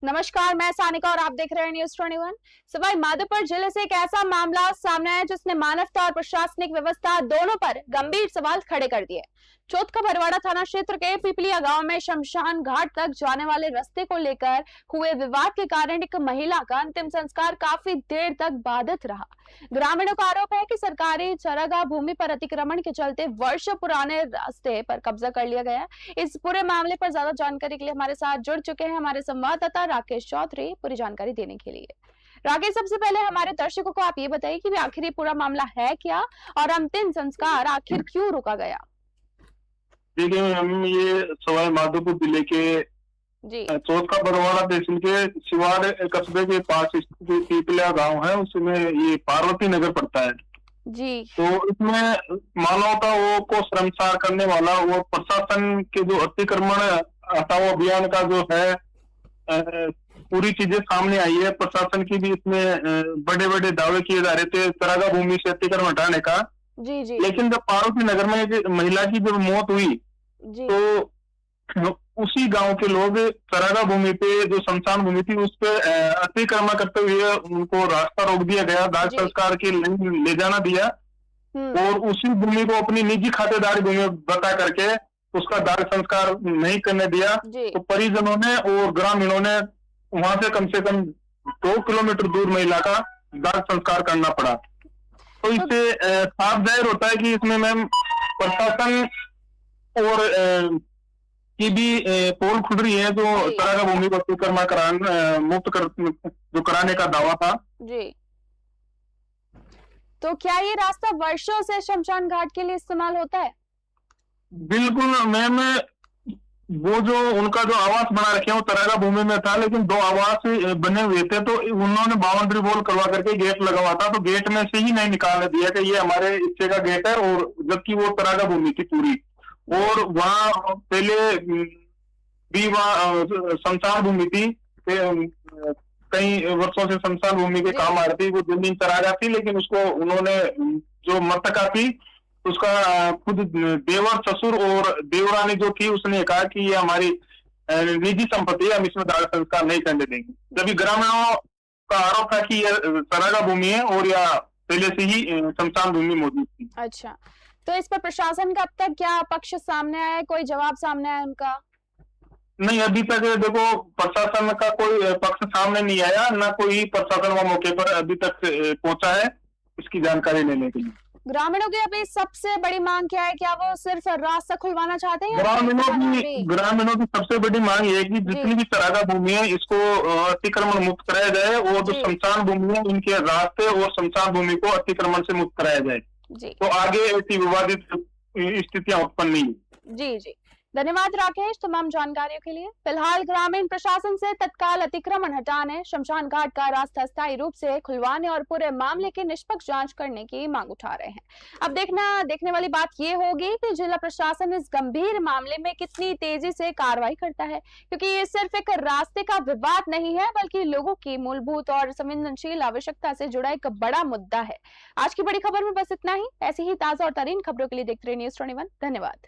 नमस्कार, मैं सानिका और आप देख रहे हैं न्यूज 21। सवाई माधोपुर जिले से एक ऐसा मामला सामने आया जिसने मानवता और प्रशासनिक व्यवस्था दोनों पर गंभीर सवाल खड़े कर दिए। चौथ का भरवाड़ा थाना क्षेत्र के पिपलिया गांव में शमशान घाट तक जाने वाले रास्ते को लेकर हुए विवाद के कारण एक महिला का अंतिम संस्कार काफी देर तक बाधित रहा। ग्रामीणों का आरोप है कि सरकारी चरागाह भूमि पर अतिक्रमण के चलते वर्षों पुराने रास्ते पर कब्जा कर लिया गया। इस पूरे मामले पर ज्यादा जानकारी के लिए हमारे साथ जुड़ चुके हैं हमारे संवाददाता राकेश चौधरी पूरी जानकारी देने के लिए। राकेश, सबसे पहले हमारे दर्शकों को आप ये बताइए कि आखिर ये पूरा मामला है क्या और अंतिम संस्कार आखिर क्यों रोका गया? देखिए मैम, ये सवाई माधोपुर जिले के चौथ का बरवाड़ा तहसील के सिवाड़ कस्बे के पास स्थित पीपलिया गांव है, उसमें ये पार्वती नगर पड़ता है जी। तो इसमें मानवता को शर्मसार करने वाला वो प्रशासन के जो अतिक्रमण हटाओ अभियान का जो है पूरी चीजें सामने आई है। प्रशासन की भी इसमें बड़े बड़े दावे किए जा रहे थे चरागाह भूमि से अतिक्रमण हटाने का। जी। लेकिन जब पार्वती नगर में एक महिला की जब मौत हुई जी। तो उसी गांव के लोग चरागाह भूमि पे जो शमशान भूमि थी उस पे अतिक्रमण करते हुए उनको रास्ता रोक दिया गया, दाह संस्कार के ले जाना दिया और उसी भूमि को अपनी निजी खातेदारी भूमि बता करके उसका दाह संस्कार नहीं करने दिया। तो परिजनों ने और ग्रामीणों ने वहां से कम 2 किलोमीटर दूर महिला का दाह संस्कार करना पड़ा। तो इससे साफ जाहिर होता है कि इसमें मैम प्रशासन और की भी पोल खुल रही है। जो चरागाह भूमि को अतिक्रमण मुक्त जो कराने का दावा था जी। तो क्या ये रास्ता वर्षों से शमशान घाट के लिए इस्तेमाल होता है? बिल्कुल मैम, वो जो उनका जो आवास बना रखे हैं वो चरागाह भूमि में था, लेकिन 2 आवास बने हुए थे तो उन्होंने बाउंड्री वॉल करवा करके गेट लगा हुआ था, तो गेट में से ही नहीं निकालने दिया कि ये हमारे हिस्से का गेट है, और जबकि वो चरागाह भूमि थी पूरी। और वहां पहले भी वहां शमशान भूमि थी, कई वर्षों से शमशान भूमि के काम आ रही थी, वो जमीन चरागाह थी, लेकिन उसको उन्होंने जो मृतका थी उसका खुद देवर ससुर और देवरानी जो थी उसने कहा कि ये हमारी निजी संपत्ति है, हम इसमें दाह संस्कार नहीं करने देंगे। जबकि ग्रामीणों का आरोप था कि यह चरागाह भूमि है और या पहले से ही शमशान भूमि मौजूद थी। अच्छा, तो इस पर प्रशासन का अब तक क्या पक्ष सामने आया है, कोई जवाब सामने आया उनका? नहीं, अभी तक देखो प्रशासन का कोई पक्ष सामने नहीं आया, ना कोई प्रशासन वहां मौके पर अभी तक पहुंचा है इसकी जानकारी लेने के लिए। ग्रामीणों की अभी सबसे बड़ी मांग क्या है? क्या वो सिर्फ रास्ता खुलवाना चाहते हैं? ग्रामीणों की सबसे बड़ी मांग ये है कि जितनी भी चरागाह भूमि है इसको अतिक्रमण मुक्त कराया जाए, और जो शमशान भूमि है इनके रास्ते और शमशान भूमि को अतिक्रमण से मुक्त कराया जाए, तो आगे ऐसी विवादित स्थितियां उत्पन्न नहीं। जी। धन्यवाद राकेश तमाम जानकारियों के लिए। फिलहाल ग्रामीण प्रशासन से तत्काल अतिक्रमण हटाने, शमशान घाट का रास्ता स्थायी रूप से खुलवाने और पूरे मामले की निष्पक्ष जांच करने की मांग उठा रहे हैं। अब देखने वाली बात ये होगी कि जिला प्रशासन इस गंभीर मामले में कितनी तेजी से कार्रवाई करता है, क्योंकि ये सिर्फ एक रास्ते का विवाद नहीं है बल्कि लोगों की मूलभूत और संवेदनशील आवश्यकता से जुड़ा एक बड़ा मुद्दा है। आज की बड़ी खबर में बस इतना ही। ऐसी ही ताजा और तरीन खबरों के लिए देखते रहिए न्यूज 21। धन्यवाद।